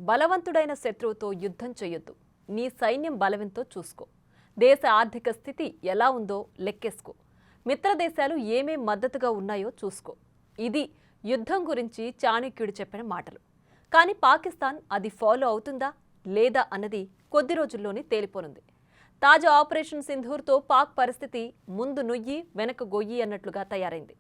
బలవంతుడైన శత్రువుతో యుద్ధం చేయొద్దు. నీ సైన్యం బలమెంతో చూసుకో. దేశ ఆర్థిక స్థితి ఎలా ఉందో లెక్కేసుకో. మిత్రదేశాలు ఏమేం మద్దతుగా ఉన్నాయో చూసుకో. ఇది యుద్ధం గురించి చాణక్యుడు చెప్పిన మాటలు. కానీ పాకిస్తాన్ అది ఫాలో అవుతుందా లేదా అన్నది కొద్ది రోజుల్లోనే తేలిపోనుంది. తాజా ఆపరేషన్ సింధూర్తో పాక్ పరిస్థితి ముందు నుయ్యి వెనక గొయ్యి అన్నట్లుగా తయారైంది.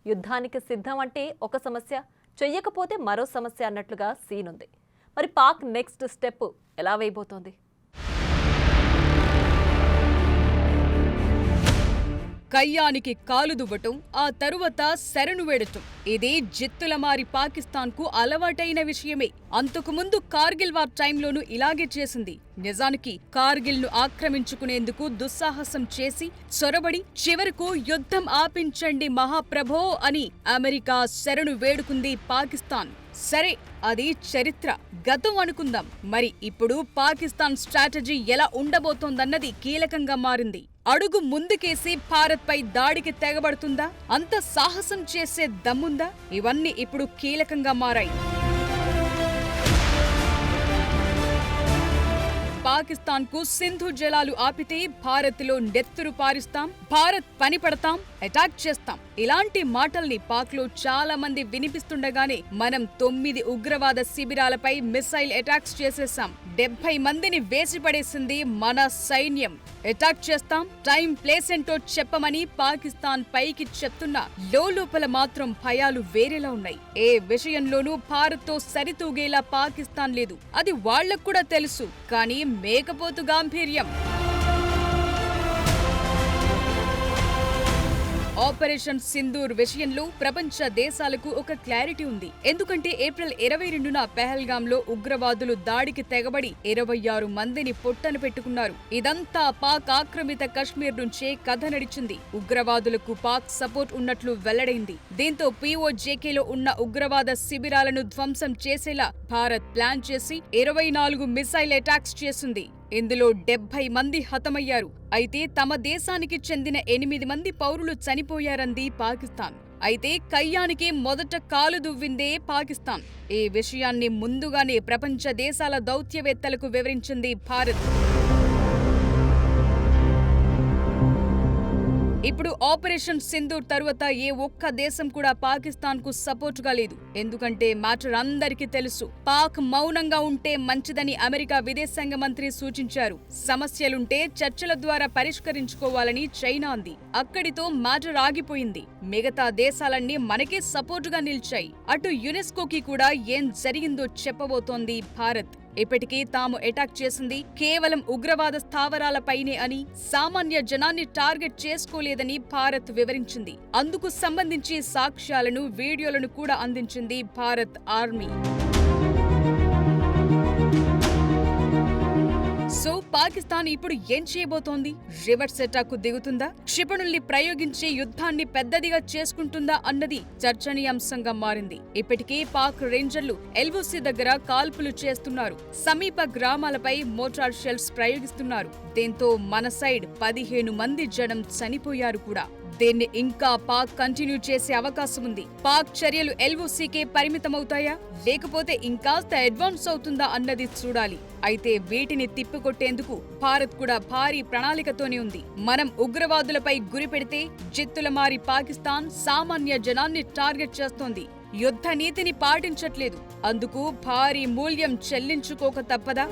యుద్ధానికి సిద్ధం అంటే ఒక సమస్య, చెయ్యకపోతే మరో సమస్య అన్నట్లుగా సీన్ ఉంది. మరి పాక్ నెక్స్ట్ స్టెప్ ఎలా వేయబోతోంది? కయ్యానికి కాలు దువ్వటం, ఆ తరువాత శరణు వేడటం ఇది జిత్తులమారి పాకిస్తాన్కు అలవాటైన విషయమే. అంతకుముందు కార్గిల్ వార్ టైంలోనూ ఇలాగే చేసింది. నిజానికి కార్గిల్ను ఆక్రమించుకునేందుకు దుస్సాహసం చేసి చొరబడి చివరకు యుద్ధం ఆపించండి మహాప్రభో అని అమెరికా శరణు వేడుకుంది పాకిస్తాన్. సరే, అది చరిత్ర, గతం అనుకుందాం. మరి ఇప్పుడు పాకిస్తాన్ స్ట్రాటజీ ఎలా ఉండబోతోందన్నది కీలకంగా మారింది. అడుగు ముందుకేసి భారత్పై దాడికి తెగబడుతుందా? అంత సాహసం చేసే దమ్ముందా? ఇవన్నీ ఇప్పుడు కీలకంగా మారాయి. పాకిస్తాన్కు సింధు జలాలు ఆపితే భారత్లో నెత్తురు పారిస్తాం, భారత్ పని పడతాం, అటాక్ చేస్తాం ఇలాంటి మాటల్ని పాక్లో చాలా మంది వినిపిస్తుండగానే మనం 9 ఉగ్రవాద శిబిరాలపై మిసైల్ అటాక్స్ చేసేశాం. 70 మందిని వేసిపడేసింది మన సైన్యం. అటాక్ చేస్తాం, టైం ప్లేస్ ఏంటో చెప్పమని పాకిస్తాన్ పైకి చెప్తున్నా లోపల మాత్రం భయాలు వేరేలా ఉన్నాయి. ఏ విషయంలోనూ భారత్తో సరితూగేలా పాకిస్తాన్ లేదు. అది వాళ్లకు కూడా తెలుసు. కానీ మేకపోతు గాంభీర్యం. ఆపరేషన్ సింధూర్ విషయంలో ప్రపంచ దేశాలకు ఒక క్లారిటీ ఉంది. ఎందుకంటే ఏప్రిల్ 22న పెహల్గాంలో ఉగ్రవాదులు దాడికి తెగబడి 26 మందిని పొట్టన పెట్టుకున్నారు. ఇదంతా పాక్ ఆక్రమిత కశ్మీర్ నుంచే కథ నడిచింది. ఉగ్రవాదులకు పాక్ సపోర్ట్ ఉన్నట్లు వెల్లడైంది. దీంతో పీఓజేకేలో ఉన్న ఉగ్రవాద శిబిరాలను ధ్వంసం చేసేలా భారత్ ప్లాన్ చేసి 24 మిసైల్ అటాక్స్ చేసింది. ఇందులో 70 మంది హతమయ్యారు. అయితే తమ దేశానికి చెందిన 8 మంది పౌరులు చనిపోయారంది పాకిస్తాన్. అయితే కయ్యానికి మొదట కాలు దువ్విందే పాకిస్తాన్. ఈ విషయాన్ని ముందుగానే ప్రపంచ దేశాల దౌత్యవేత్తలకు వివరించింది భారత్. ఇప్పుడు ఆపరేషన్ సింధూర్ తరువాత ఏ ఒక్క దేశం కూడా పాకిస్తాన్ కు సపోర్టుగా లేదు. ఎందుకంటే మ్యాటర్ అందరికీ తెలుసు. పాక్ మౌనంగా ఉంటే మంచిదని అమెరికా విదేశాంగ మంత్రి సూచించారు. సమస్యలుంటే చర్చల ద్వారా పరిష్కరించుకోవాలని చైనా అంది. అక్కడితో మ్యాటర్ ఆగిపోయింది. మిగతా దేశాలన్నీ మనకే సపోర్టుగా నిలిచాయి. అటు యునెస్కోకి కూడా ఏం జరిగిందో చెప్పబోతోంది భారత్. ఇప్పటికీ తాము అటాక్ చేసింది కేవలం ఉగ్రవాద స్థావరాలపైనే అని, సామాన్య జనాన్ని టార్గెట్ చేసుకోలేదని భారత్ వివరించింది. అందుకు సంబంధించి సాక్ష్యాలను, వీడియోలను కూడా అందించింది భారత్ ఆర్మీ. సో పాకిస్తాన్ ఇప్పుడు ఏం చేయబోతోంది? Reverse attack దిగుతుందా? క్షిపణుల్ని ప్రయోగించి యుద్ధాన్ని పెద్దదిగా చేసుకుంటుందా అన్నది చర్చనీయాంశంగా మారింది. ఇప్పటికే పాక్ రేంజర్లు ఎల్ఓసి దగ్గర కాల్పులు చేస్తున్నారు. సమీప గ్రామాలపై మోటార్ షెల్స్ ప్రయోగిస్తున్నారు. దీంతో మన సైడ్ 15 మంది జనం చనిపోయారు కూడా. దీన్ని ఇంకా పాక్ కంటిన్యూ చేసే అవకాశం ఉంది. పాక్ చర్యలు ఎల్ఓసీకే పరిమితమవుతాయా, లేకపోతే ఇంకాస్త అడ్వాన్స్ అవుతుందా అన్నది చూడాలి. అయితే వీటిని తిప్పికొట్టేందుకు భారత్ కూడా భారీ ప్రణాళికతోనే ఉంది. మనం ఉగ్రవాదులపై గురి పెడితే జిత్తులమారి పాకిస్తాన్ సామాన్య జనాన్ని టార్గెట్ చేస్తోంది. యుద్ధ నీతిని పాటించట్లేదు. అందుకు భారీ మూల్యం చెల్లించుకోక తప్పదా?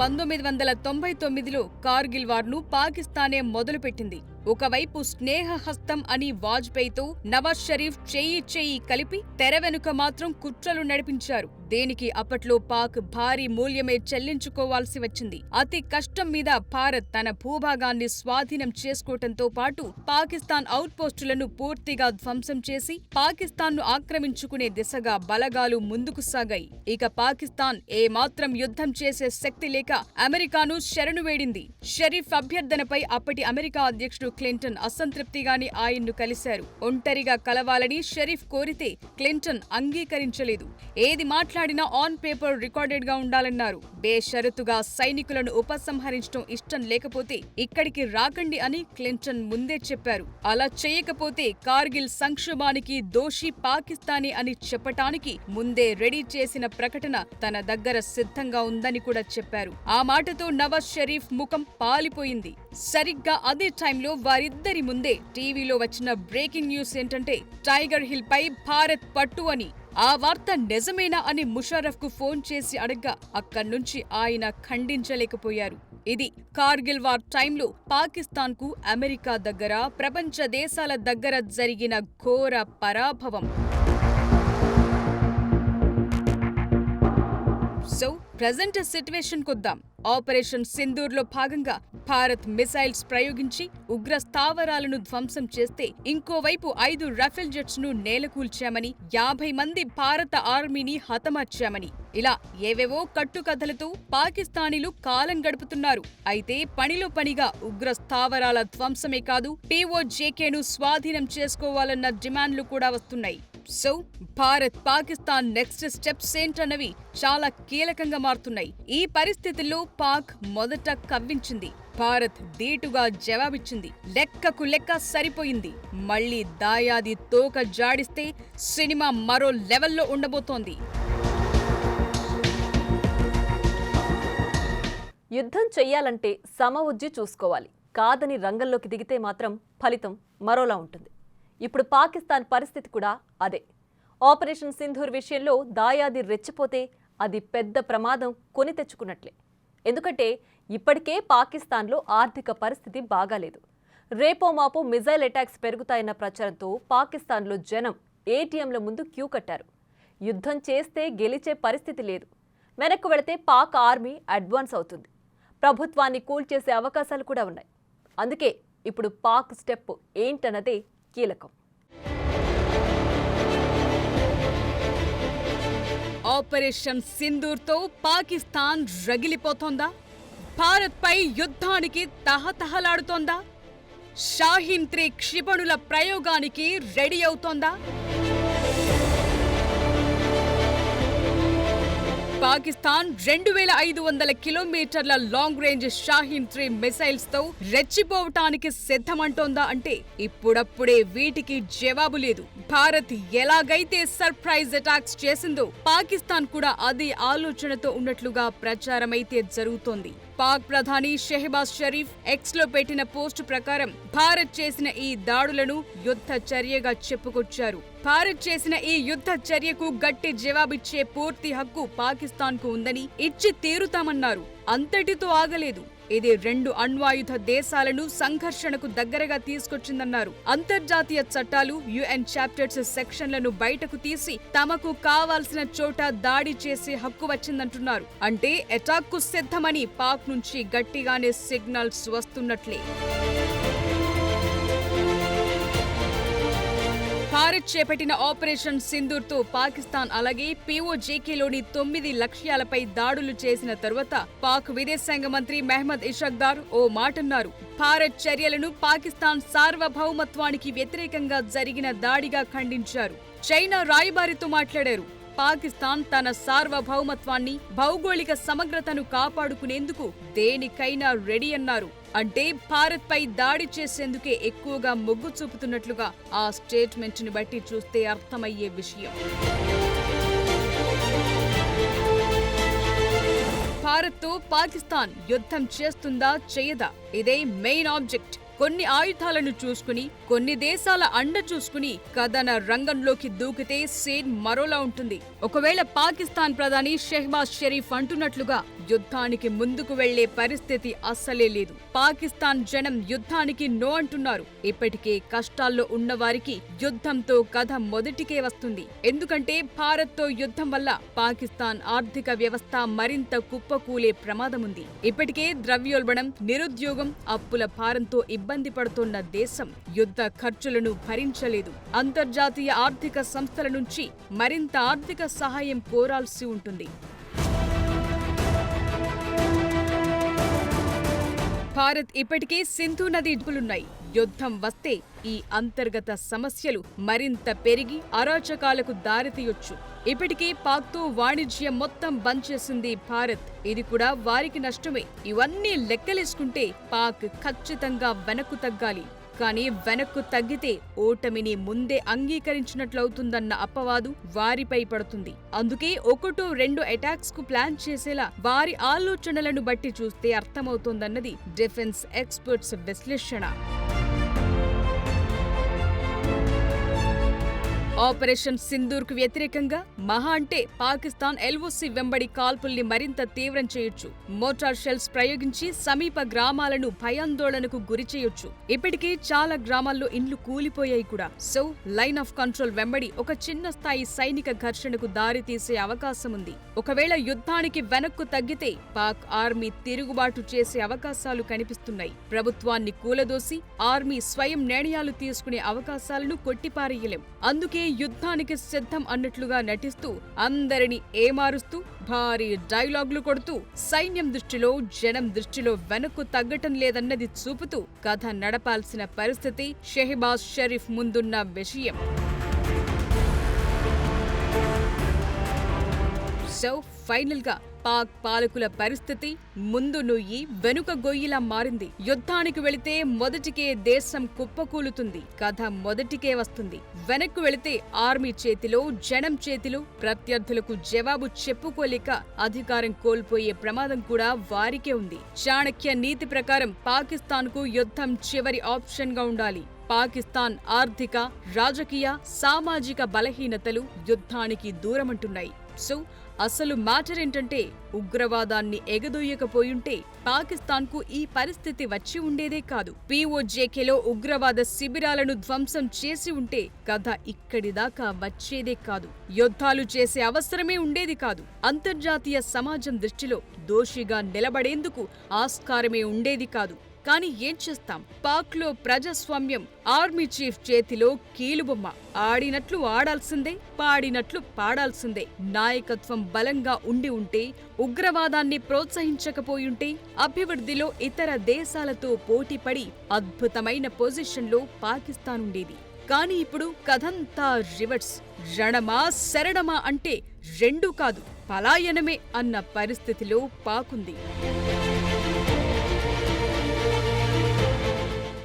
1999లో కార్గిల్ వార్ను పాకిస్తానే మొదలుపెట్టింది. ఒకవైపు స్నేహహస్తం అని వాజ్పేయితో నవాజ్ షరీఫ్ చెయ్యి కలిపి తెర వెనుక మాత్రం కుట్రలు నడిపించారు. దీనికి అప్పట్లో పాక్ భారీ మూల్యమే చెల్లించుకోవాల్సి వచ్చింది. అతి కష్టం మీద భారత్ తన భూభాగాన్ని స్వాధీనం చేసుకోవటంతో పాటు పాకిస్తాన్ అవుట్ పోస్టులను పూర్తిగా ధ్వంసం చేసి పాకిస్తాన్ను ఆక్రమించుకునే దిశగా బలగాలు ముందుకు సాగాయి. ఇక పాకిస్తాన్ ఏమాత్రం యుద్ధం చేసే శక్తి లేక అమెరికాను శరణు వేడింది. షరీఫ్ అభ్యర్థనపై అప్పటి అమెరికా అధ్యక్షుడు క్లింటన్ అసంతృప్తిగానే ఆయన్ను కలిశారు. ఒంటరిగా కలవాలని షరీఫ్ కోరితే క్లింటన్ అంగీకరించలేదు. ఏది మాట్లాడినా ఆన్ పేపర్ రికార్డెడ్ గా ఉండాలన్నారు. బేషరతుగా సైనికులను ఉపసంహరించడం ఇష్టం లేకపోతే ఇక్కడికి రాకండి అని క్లింటన్ ముందే చెప్పారు. అలా చేయకపోతే కార్గిల్ సంక్షోభానికి దోషి పాకిస్తానీ అని చెప్పటానికి ముందే రెడీ చేసిన ప్రకటన తన దగ్గర సిద్ధంగా ఉందని కూడా చెప్పారు. ఆ మాటతో నవాజ్ షరీఫ్ ముఖం పాలిపోయింది. సరిగ్గా అదే టైంలో వారిద్దరి ముందే టీవీలో వచ్చిన బ్రేకింగ్ న్యూస్ ఏంటంటే టైగర్ హిల్ పై భారత్ పట్టు అని. ఆ వార్త నిజమేనా అని ముషర్రఫ్ కు ఫోన్ చేసి అడగ్గా అక్కడ్నుంచి ఆయన ఖండించలేకపోయారు. ఇది కార్గిల్ వార్ టైంలో పాకిస్తాన్ కు అమెరికా దగ్గర, ప్రపంచ దేశాల దగ్గర జరిగిన ఘోర పరాభవం. సో ప్రజెంట్ సిట్యుయేషన్ కొద్దాం. ఆపరేషన్ సింధూర్లో భాగంగా భారత్ మిసైల్స్ ప్రయోగించి ఉగ్ర స్థావరాలను ధ్వంసం చేస్తే ఇంకోవైపు 5 రఫేల్ జెట్స్ ను నేలకూల్చామని, 50 మంది భారత ఆర్మీని హతమార్చామని ఇలా ఏవేవో కట్టుకథలతో పాకిస్తానీలు కాలం గడుపుతున్నారు. అయితే పనిలో పనిగా ఉగ్ర స్థావరాల ధ్వంసమే కాదు, POJKను స్వాధీనం చేసుకోవాలన్న డిమాండ్లు కూడా వస్తున్నాయి. So Bharat Pakistan next steps ఏంటన్నవి చాలా కీలకంగా మారుతున్నాయి. ఈ పరిస్థితుల్లో పాక్ మొదట కవ్వించింది, భారత్ ధీటుగా జవాబిచ్చింది. లెక్కకు లెక్క సరిపోయింది. మళ్లీ దాయాది తోక జాడిస్తే సినిమా మరో లెవెల్లో ఉండబోతోంది. యుద్ధం చెయ్యాలంటే సమవుజ్జి చూసుకోవాలి. కాదని రంగంలోకి దిగితే మాత్రం ఫలితం మరోలా ఉంటుంది. ఇప్పుడు పాకిస్తాన్ పరిస్థితి కూడా అదే. ఆపరేషన్ సింధూర్ విషయంలో దాయాది రెచ్చిపోతే అది పెద్ద ప్రమాదం కొని తెచ్చుకున్నట్లే. ఎందుకంటే ఇప్పటికే పాకిస్తాన్లో ఆర్థిక పరిస్థితి బాగాలేదు. రేపో మాపో మిజైల్ అటాక్స్ పెరుగుతాయన్న ప్రచారంతో పాకిస్తాన్లో జనం ఏటీఎంల ముందు క్యూ కట్టారు. యుద్ధం చేస్తే గెలిచే పరిస్థితి లేదు. వెనక్కు వెళితే పాక్ ఆర్మీ అడ్వాన్స్ అవుతుంది. ప్రభుత్వాన్ని కూల్చేసే అవకాశాలు కూడా ఉన్నాయి. అందుకే ఇప్పుడు పాక్ స్టెప్ ఏంటన్నదే కీలకం. ఆపరేషన్ సింధూర్తో పాకిస్తాన్ రగిలిపోతోందా? భారత్ పై యుద్ధానికి తహతహలాడుతోందా? షాహీన్ 3 క్షిపణుల ప్రయోగానికి రెడీ అవుతోందా? పాకిస్తాన్ 2500 కిలోమీటర్ల లాంగ్ రేంజ్ షాహీన్ 3 మిసైల్స్ తో రెచ్చిపోవటానికి సిద్ధమంటోందా అంటే ఇప్పుడప్పుడే వీటికి జవాబు లేదు. భారత్ ఎలాగైతే సర్ప్రైజ్ అటాక్స్ చేసిందో పాకిస్తాన్ కూడా అదే ఆలోచనతో ఉన్నట్లుగా ప్రచారమైతే జరుగుతోంది. పాక్ ప్రధాని షెహబాజ్ షరీఫ్ ఎక్స్ లో పెట్టిన పోస్టు ప్రకారం భారత్ చేసిన ఈ దాడులను యుద్ధ చర్యగా చెప్పుకొచ్చారు. భారత్ చేసిన ఈ యుద్ధ చర్యకు గట్టి జవాబిచ్చే పూర్తి హక్కు పాకిస్తాన్ కు ఉందని ఇచ్చి తీరుతామన్నారు. అంతటితో ఆగలేదు. ఇది 2 అణ్వాయుధ దేశాలను సంఘర్షణకు దగ్గరగా తీసుకొచ్చిందన్నారు. అంతర్జాతీయ చట్టాలు, UN చాప్టర్స్ సెక్షన్లను బయటకు తీసి తమకు కావాల్సిన చోట దాడి చేసే హక్కు వచ్చిందంటున్నారు. అంటే అటాక్ కు సిద్ధమని పాక్ నుంచి గట్టిగానే సిగ్నల్స్ వస్తున్నట్లే. భారత్ చేపట్టిన ఆపరేషన్ సింధూర్తో పాకిస్తాన్ అలాగే POJKలోని 9 లక్ష్యాలపై దాడులు చేసిన తరువాత పాక్ విదేశాంగ మంత్రి మెహ్మద్ ఇషక్దార్ ఓ మాటన్నారు. భారత్ చర్యలను పాకిస్తాన్ సార్వభౌమత్వానికి వ్యతిరేకంగా జరిగిన దాడిగా ఖండించారు. చైనా రాయబారితో మాట్లాడారు. పాకిస్తాన్ తన సార్వభౌమత్వాన్ని, భౌగోళిక సమగ్రతను కాపాడుకునేందుకు దేనికైనా రెడీ అన్నారు. అంటే భారత్ పై దాడి చేసేందుకే ఎక్కువగా మొగ్గు చూపుతున్నట్లుగా ఆ స్టేట్మెంట్ ని బట్టి చూస్తే అర్థమయ్యే విషయం. భారత్తో పాకిస్తాన్ యుద్ధం చేస్తుందా చేయదా? ఇదే మెయిన్ ఆబ్జెక్ట్. కొన్ని ఆయుధాలను చూసుకుని, కొన్ని దేశాల అండ చూసుకుని కథన రంగంలోకి దూకితే సీన్ మరోలా ఉంటుంది. ఒకవేళ పాకిస్తాన్ ప్రధాని షెహబాజ్ షరీఫ్ అంటున్నట్లుగా యుద్ధానికి ముందుకు వెళ్లే పరిస్థితి అస్సలే లేదు. పాకిస్తాన్ జనం యుద్ధానికి నో అంటున్నారు. ఇప్పటికే కష్టాల్లో ఉన్నవారికి యుద్ధంతో కథ మొదటికే వస్తుంది. ఎందుకంటే భారత్తో యుద్ధం వల్ల పాకిస్తాన్ ఆర్థిక వ్యవస్థ మరింత కుప్పకూలే ప్రమాదముంది. ఇప్పటికే ద్రవ్యోల్బణం, నిరుద్యోగం, అప్పుల భారంతో ఇబ్బంది పడుతున్న దేశం యుద్ధ ఖర్చులను భరించలేదు. అంతర్జాతీయ ఆర్థిక సంస్థల నుంచి మరింత ఆర్థిక సహాయం కోరాల్సి ఉంటుంది. భారత్ ఇప్పటికే సింధు నది డుకులున్నాయి. యుద్ధం వస్తే ఈ అంతర్గత సమస్యలు మరింత పెరిగి అరాచకాలకు దారితీయొచ్చు. ఇప్పటికే పాక్తో వాణిజ్యం మొత్తం బంద్ చేసింది భారత్. ఇది కూడా వారికి నష్టమే. ఇవన్నీ లెక్కలేసుకుంటే పాక్ ఖచ్చితంగా వెనక్కు తగ్గాలి. కానీ వెనక్కు తగ్గితే ఓటమిని ముందే అంగీకరించినట్లవుతుందన్న అపవాదు వారిపై పడుతుంది. అందుకే ఒకటో రెండు అటాక్స్ కు ప్లాన్ చేసేలా వారి ఆలోచనలను బట్టి చూస్తే అర్థమవుతోందన్నది డిఫెన్స్ ఎక్స్పర్ట్స్ విశ్లేషణ. ఆపరేషన్ సింధూర్ కు వ్యతిరేకంగా మహా అంటే పాకిస్తాన్ ఎల్ఓసి వెంబడి కాల్పుల్ని మరింత తీవ్రం చేయొచ్చు. మోటార్ షెల్స్ ప్రయోగించి సమీప గ్రామాలను భయాందోళనకు గురి చేయొచ్చు. ఇప్పటికే చాలా గ్రామాల్లో ఇండ్లు కూలిపోయాయి కూడా. సో లైన్ ఆఫ్ కంట్రోల్ వెంబడి ఒక చిన్న స్థాయి సైనిక ఘర్షణకు దారి తీసే అవకాశం ఉంది. ఒకవేళ యుద్ధానికి వెనక్కు తగ్గితే పాక్ ఆర్మీ తిరుగుబాటు చేసే అవకాశాలు కనిపిస్తున్నాయి. ప్రభుత్వాన్ని కూలదోసి ఆర్మీ స్వయం నిర్ణయాలు తీసుకునే అవకాశాలను కొట్టిపారేయలేం. అందుకే యుద్ధానికి సిద్ధం అన్నట్లుగా నటిస్తూ అందరినీ ఏమారుస్తూ భారీ డైలాగులు కొడుతూ సైన్యం దృష్టిలో జనం దృష్టిలో వెనక్కు తగ్గటం లేదన్నది చూపుతూ కథ నడపాల్సిన పరిస్థితి షెహబాజ్ షరీఫ్ ముందున్న విషయం. సో ఫైనల్ గా పాక్ పాలకుల పరిస్థితి ముందు నుయ్యి వెనుక గొయ్యిలా మారింది. యుద్ధానికి వెళితే మొదటికే దేశం కుప్పకూలుతుంది. కథ మొదటికే వస్తుంది. వెనక్కు వెళితే ఆర్మీ చేతిలో జనం చేతిలో ప్రత్యర్థులకు జవాబు చెప్పుకోలేక అధికారం కోల్పోయే ప్రమాదం కూడా వారికే ఉంది. చాణక్య నీతి ప్రకారం పాకిస్తాన్ కు యుద్ధం చివరి ఆప్షన్ గా ఉండాలి. పాకిస్తాన్ ఆర్థిక, రాజకీయ, సామాజిక బలహీనతలు యుద్ధానికి దూరమంటున్నాయి. సో అసలు మ్యాటర్ ఏంటంటే ఉగ్రవాదాన్ని ఎగదొయ్యకపోయుంటే పాకిస్తాన్కు ఈ పరిస్థితి వచ్చి ఉండేదే కాదు. పీఓజేకేలో ఉగ్రవాద శిబిరాలను ధ్వంసం చేసి ఉంటే కథ ఇక్కడిదాకా వచ్చేదే కాదు. యుద్ధాలు చేసే అవసరమే ఉండేది కాదు. అంతర్జాతీయ సమాజం దృష్టిలో దోషిగా నిలబడేందుకు ఆస్కారమే ఉండేది కాదు. కానీ ఏం చేస్తాం? పాక్లో ప్రజాస్వామ్యం ఆర్మీ చీఫ్ చేతిలో కీలుబొమ్మ. ఆడినట్లు ఆడాల్సిందే, పాడినట్లు పాడాల్సిందే. నాయకత్వం బలంగా ఉండి ఉంటే, ఉగ్రవాదాన్ని ప్రోత్సహించకపోయుంటే, అభివృద్ధిలో ఇతర దేశాలతో పోటీపడి అద్భుతమైన పొజిషన్లో పాకిస్తాన్ ఉండేది. కానీ ఇప్పుడు కథంతా రివర్స్. రణమా శరణమా అంటే రెండూ కాదు, పలాయనమే అన్న పరిస్థితిలో పాకుంది.